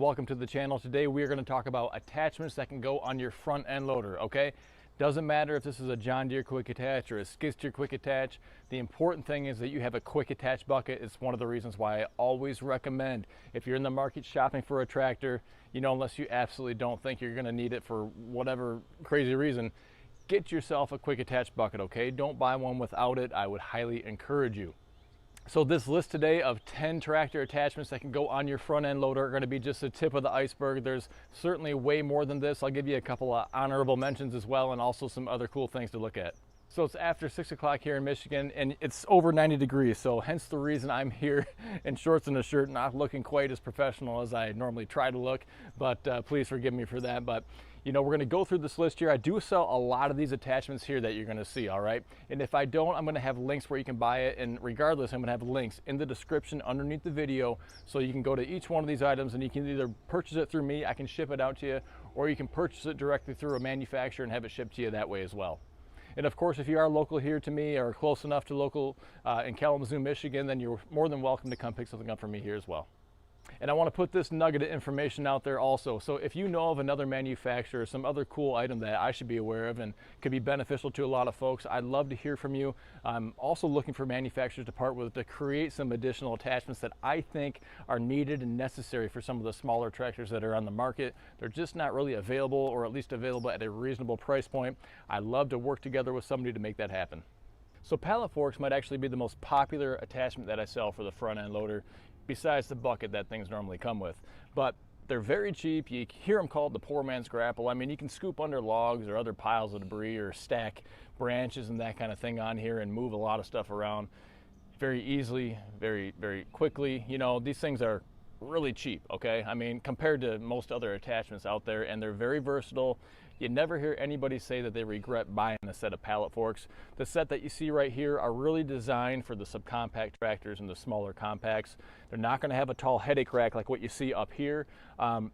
Welcome to the channel. Today we are going to talk about attachments that can go on your front end loader, okay? Doesn't matter if this is a John Deere quick attach or a skid steer quick attach. The important thing is that you have a quick attach bucket. It's one of the reasons why I always recommend, if you're in the market shopping for a tractor, you know, unless you absolutely don't think you're going to need it for whatever crazy reason, get yourself a quick attach bucket, okay? Don't buy one without it. I would highly encourage you. So this list today of 10 tractor attachments that can go on your front end loader are going to be just the tip of the iceberg. There's certainly way more than this. I'll give you a couple of honorable mentions as well, and also some other cool things to look at. So it's after 6 o'clock here in Michigan, and it's over 90 degrees, so hence the reason I'm here in shorts and a shirt, not looking quite as professional as I normally try to look, but please forgive me for that. But you know, we're going to go through this list here. I do sell a lot of these attachments here that you're going to see, all right? And if I don't, I'm going to have links where you can buy it, and regardless, I'm going to have links in the description underneath the video, so you can go to each one of these items and you can either purchase it through me, I can ship it out to you, or you can purchase it directly through a manufacturer and have it shipped to you that way as well. And of course, if you are local here to me or close enough to local in Kalamazoo, Michigan, then you're more than welcome to come pick something up from me here as well. And I want to put this nugget of information out there also. So if you know of another manufacturer, some other cool item that I should be aware of and could be beneficial to a lot of folks, I'd love to hear from you. I'm also looking for manufacturers to partner with to create some additional attachments that I think are needed and necessary for some of the smaller tractors that are on the market. They're just not really available, or at least available at a reasonable price point. I'd love to work together with somebody to make that happen. So pallet forks might actually be the most popular attachment that I sell for the front end loader, besides the bucket that things normally come with. But they're very cheap. You hear them called the poor man's grapple. I mean, you can scoop under logs or other piles of debris or stack branches and that kind of thing on here and move a lot of stuff around very easily, very quickly. You know, these things are really cheap, okay? I mean, compared to most other attachments out there, and they're very versatile. You never hear anybody say that they regret buying a set of pallet forks. The set that you see right here are really designed for the subcompact tractors and the smaller compacts. They're not going to have a tall headache rack like what you see up here.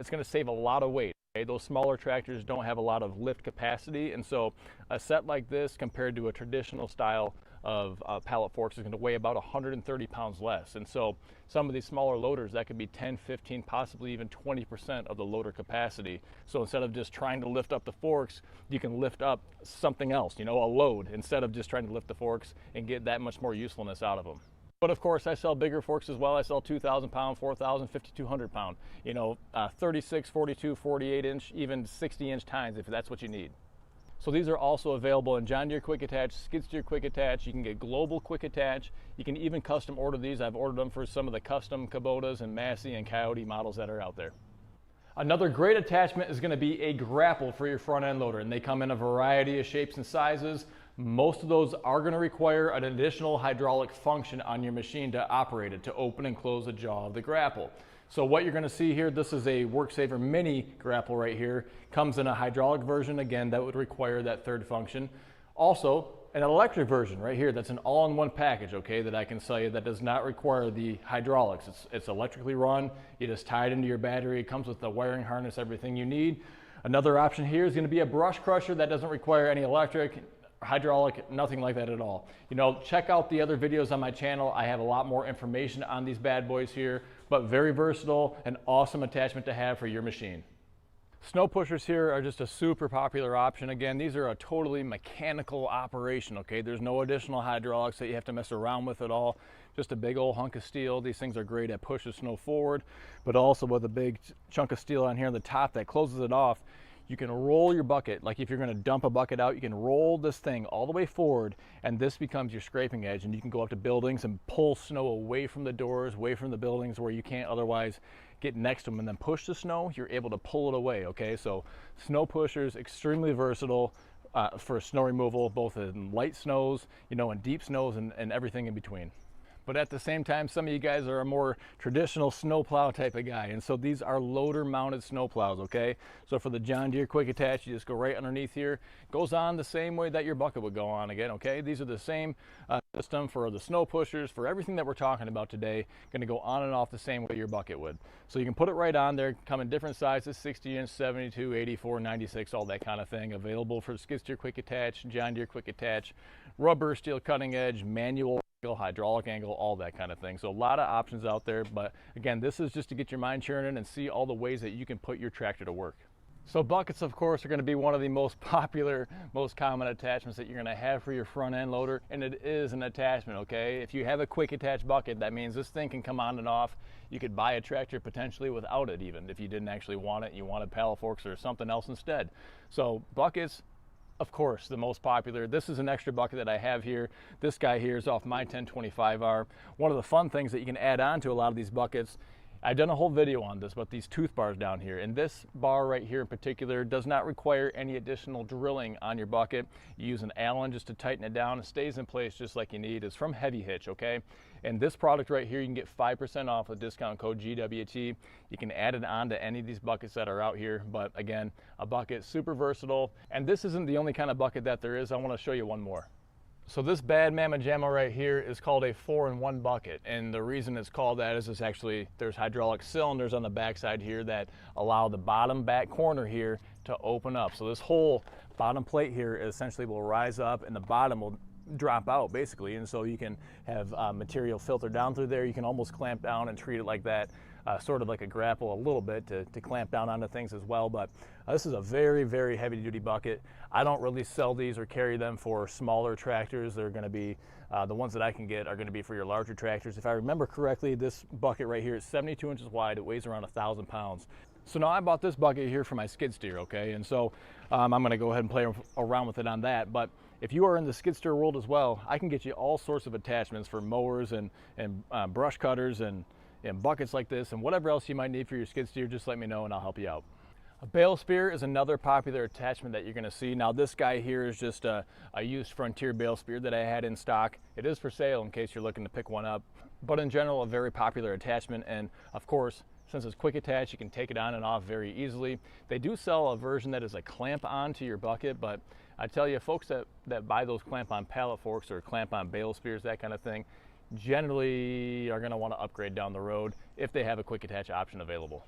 It's going to save a lot of weight. Okay? Those smaller tractors don't have a lot of lift capacity, and so a set like this compared to a traditional style of pallet forks is going to weigh about 130 pounds less. And so some of these smaller loaders, that could be 10, 15, possibly even 20% of the loader capacity. So instead of just trying to lift up the forks, you can lift up something else, you know, a load, instead of just trying to lift the forks and get that much more usefulness out of them. But of course, I sell bigger forks as well. I sell 2,000 pound, 4,000, 5,200 pound, you know, 36, 42, 48 inch, even 60 inch tines if that's what you need. So these are also available in John Deere Quick Attach, Skid Steer Quick Attach. You can get Global Quick Attach. You can even custom order these. I've ordered them for some of the custom Kubotas and Massey and Coyote models that are out there. Another great attachment is going to be a grapple for your front end loader, and they come in a variety of shapes and sizes. Most of those are going to require an additional hydraulic function on your machine to operate it, to open and close the jaw of the grapple. So what you're going to see here, this is a WorkSaver mini grapple right here. Comes in a hydraulic version, again, that would require that third function. Also, an electric version right here, that's an all-in-one package, okay, that I can sell you that does not require the hydraulics. It's electrically run. You just tie it into your battery. It comes with the wiring harness, everything you need. Another option here is going to be a brush crusher that doesn't require any electric, hydraulic, nothing like that at all. You know, check out the other videos on my channel. I have a lot more information on these bad boys here, but very versatile and awesome attachment to have for your machine. Snow pushers here are just a super popular option. Again, these are a totally mechanical operation, okay? There's no additional hydraulics that you have to mess around with at all. Just a big old hunk of steel. These things are great at pushing snow forward, but also with a big chunk of steel on here on the top that closes it off. You can roll your bucket, like if you're going to dump a bucket out, you can roll this thing all the way forward, and this becomes your scraping edge, and you can go up to buildings and pull snow away from the doors, away from the buildings where you can't otherwise get next to them, and then push the snow. You're able to pull it away, okay? So snow pushers, extremely versatile for snow removal, both in light snows, you know, and deep snows, and everything in between. But at the same time, some of you guys are a more traditional snowplow type of guy, and so these are loader mounted snowplows, okay? So for the John Deere Quick Attach, you just go right underneath here. Goes on the same way that your bucket would go on again, okay? These are the same system for the snow pushers, for everything that we're talking about today. Gonna go on and off the same way your bucket would. So you can put it right on there, come in different sizes, 60 inch, 72, 84, 96, all that kind of thing. Available for Skid Steer Quick Attach, John Deere Quick Attach, rubber, steel cutting edge, manual hydraulic angle, all that kind of thing. So a lot of options out there, but again, this is just to get your mind churning and see all the ways that you can put your tractor to work. So buckets, of course, are going to be one of the most popular, most common attachments that you're going to have for your front end loader, and it is an attachment, okay? If you have a quick attach bucket, that means this thing can come on and off. You could buy a tractor potentially without it even, if you didn't actually want it, you wanted pallet forks or something else instead. So buckets, of course, the most popular. This is an extra bucket that I have here. This guy here is off my 1025R. One of the fun things that you can add on to a lot of these buckets, I've done a whole video on this, but these tooth bars down here, and this bar right here in particular does not require any additional drilling on your bucket. You use an Allen just to tighten it down. It stays in place just like you need. It's from Hitch, okay? And this product right here, you can get 5% off with discount code GWT. You can add it on to any of these buckets that are out here, but again, a bucket, super versatile. And this isn't the only kind of bucket that there is. I want to show you one more. So this Bad Mama Jamma right here is called a 4-in-1 bucket, and the reason it's called that is there's hydraulic cylinders on the backside here that allow the bottom back corner here to open up. So this whole bottom plate here essentially will rise up and the bottom will drop out basically, and so you can have material filter down through there. You can almost clamp down and treat it like that, sort of like a grapple a little bit to clamp down onto things as well. But this is a very, very heavy duty bucket. I don't really sell these or carry them for smaller tractors. They're going to be the ones that I can get are going to be for your larger tractors. If I remember correctly, this bucket right here is 72 inches wide. It weighs around 1,000 pounds. So now I bought this bucket here for my skid steer, okay? And so I'm going to go ahead and play around with it on that. But if you are in the skid steer world as well, I can get you all sorts of attachments for mowers and brush cutters and buckets like this and whatever else you might need for your skid steer. Just let me know and I'll help you out. A bale spear is another popular attachment that you're going to see. Now this guy here is just a used Frontier bale spear that I had in stock. It is for sale in case you're looking to pick one up, but in general a very popular attachment. And of course, since it's quick attach, you can take it on and off very easily. They do sell a version that is a clamp on to your bucket, but I tell you, folks that buy those clamp on pallet forks or clamp on bale spears, that kind of thing, generally are going to want to upgrade down the road if they have a quick attach option available.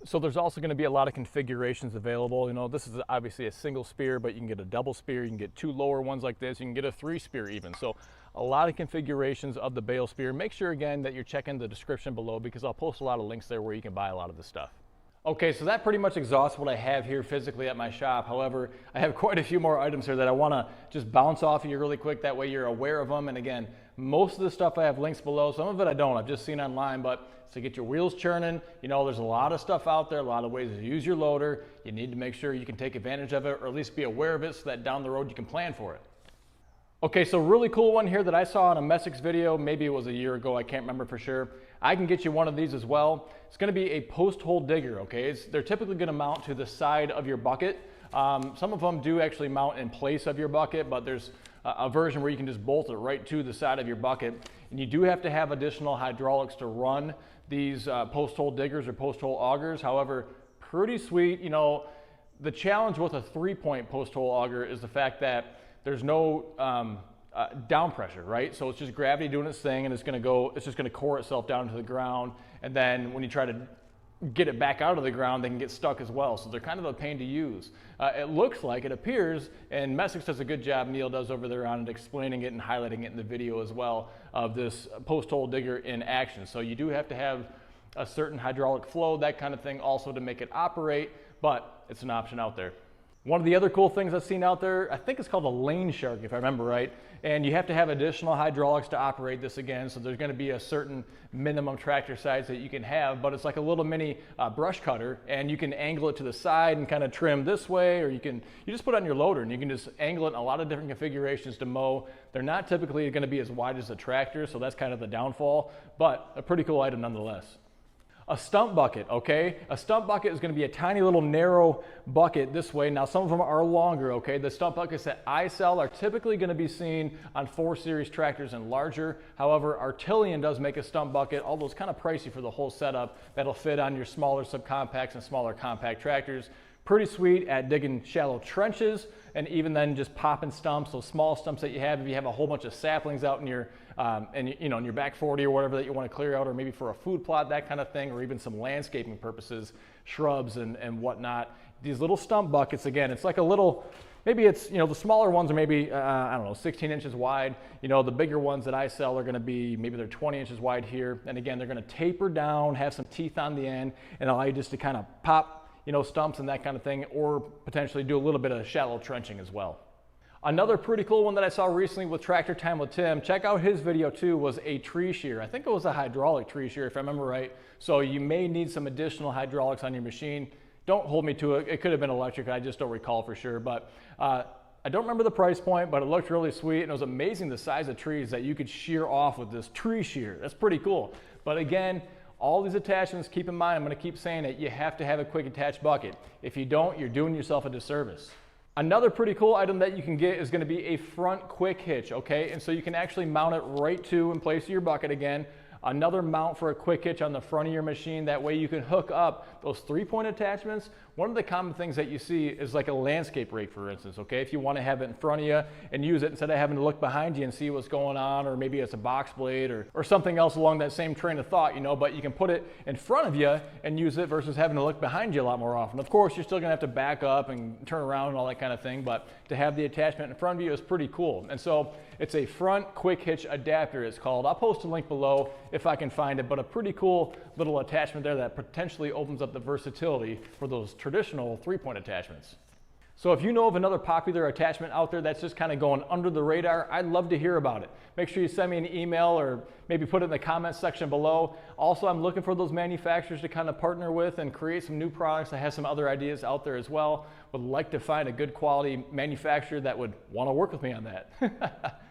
So there's also going to be a lot of configurations available. You know, this is obviously a single spear, but you can get a double spear, you can get 2 lower ones like this, you can get a 3 spear even. So a lot of configurations of the bale spear. Make sure again that you're checking the description below because I'll post a lot of links there where you can buy a lot of this stuff. Okay, so that pretty much exhausts what I have here physically at my shop. However, I have quite a few more items here that I want to just bounce off of you really quick. That way you're aware of them. And again, most of the stuff I have links below. Some of it I don't. I've just seen online, but to get your wheels churning, you know, there's a lot of stuff out there, a lot of ways to use your loader. You need to make sure you can take advantage of it or at least be aware of it so that down the road you can plan for it. Okay, so really cool one here that I saw in a Messick's video, maybe it was a year ago, I can't remember for sure. I can get you one of these as well. It's gonna be a post hole digger, okay? They're typically gonna mount to the side of your bucket. Some of them do actually mount in place of your bucket, but there's a version where you can just bolt it right to the side of your bucket. And you do have to have additional hydraulics to run these post hole diggers or post hole augers. However, pretty sweet. You know, the challenge with a 3-point post hole auger is the fact that there's no down pressure, right? So it's just gravity doing its thing, and it's just gonna core itself down to the ground. And then when you try to get it back out of the ground, they can get stuck as well. So they're kind of a pain to use. It looks like, it appears, and Messick's does a good job, Neil does over there on it, explaining it and highlighting it in the video as well, of this post hole digger in action. So you do have to have a certain hydraulic flow, that kind of thing also to make it operate, but it's an option out there. One of the other cool things I've seen out there, I think it's called a lane shark if I remember right, and you have to have additional hydraulics to operate this again, so there's going to be a certain minimum tractor size that you can have, but it's like a little mini brush cutter, and you can angle it to the side and kind of trim this way, or you just put it on your loader and you can just angle it in a lot of different configurations to mow. They're not typically going to be as wide as a tractor, so that's kind of the downfall, but a pretty cool item nonetheless. A stump bucket, okay? A stump bucket is gonna be a tiny little narrow bucket this way. Now some of them are longer, okay? The stump buckets that I sell are typically gonna be seen on 4 Series tractors and larger. However, Artillion does make a stump bucket, although it's kind of pricey for the whole setup, that'll fit on your smaller subcompacts and smaller compact tractors. Pretty sweet at digging shallow trenches, and even then just popping stumps, those small stumps that you have. If you have a whole bunch of saplings out in your, in your back 40 or whatever that you want to clear out, or maybe for a food plot, that kind of thing, or even some landscaping purposes, shrubs and whatnot. These little stump buckets, again, it's like a little, maybe it's, the smaller ones are maybe, I don't know, 16 inches wide. The bigger ones that I sell are gonna be, maybe they're 20 inches wide here. And again, they're gonna taper down, have some teeth on the end, and allow you just to kind of pop, stumps and that kind of thing, or potentially do a little bit of shallow trenching as well. Another pretty cool one that I saw recently with Tractor Time with Tim, check out his video too, was a tree shear. I think it was a hydraulic tree shear if I remember right. So you may need some additional hydraulics on your machine. Don't hold me to it. It could have been electric. I just don't recall for sure. But I don't remember the price point, but it looked really sweet. And it was amazing the size of trees that you could shear off with this tree shear. That's pretty cool. But again, all these attachments, keep in mind, I'm going to keep saying it, you have to have a quick attach bucket. If you don't, you're doing yourself a disservice. Another pretty cool item that you can get is going to be a front quick hitch, okay? And so you can actually mount it right to in place of your bucket again. Another mount for a quick hitch on the front of your machine. That way you can hook up those 3-point attachments. One of the common things that you see is like a landscape rake, for instance, okay? If you want to have it in front of you and use it instead of having to look behind you and see what's going on, or maybe it's a box blade or something else along that same train of thought, but you can put it in front of you and use it versus having to look behind you a lot more often. Of course, you're still gonna have to back up and turn around and all that kind of thing, but to have the attachment in front of you is pretty cool. And so it's a front quick hitch adapter, it's called. I'll post a link below if I can find it, but a pretty cool little attachment there that potentially opens up the versatility for those traditional 3-point attachments. So if you know of another popular attachment out there that's just kind of going under the radar, I'd love to hear about it. Make sure you send me an email or maybe put it in the comments section below. Also, I'm looking for those manufacturers to kind of partner with and create some new products. I have some other ideas out there as well. Would like to find a good quality manufacturer that would want to work with me on that.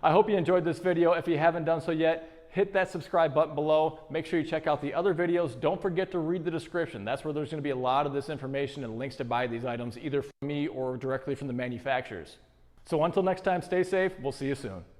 I hope you enjoyed this video. If you haven't done so yet, hit that subscribe button below. Make sure you check out the other videos. Don't forget to read the description. That's where there's going to be a lot of this information and links to buy these items either from me or directly from the manufacturers. So until next time, stay safe. We'll see you soon.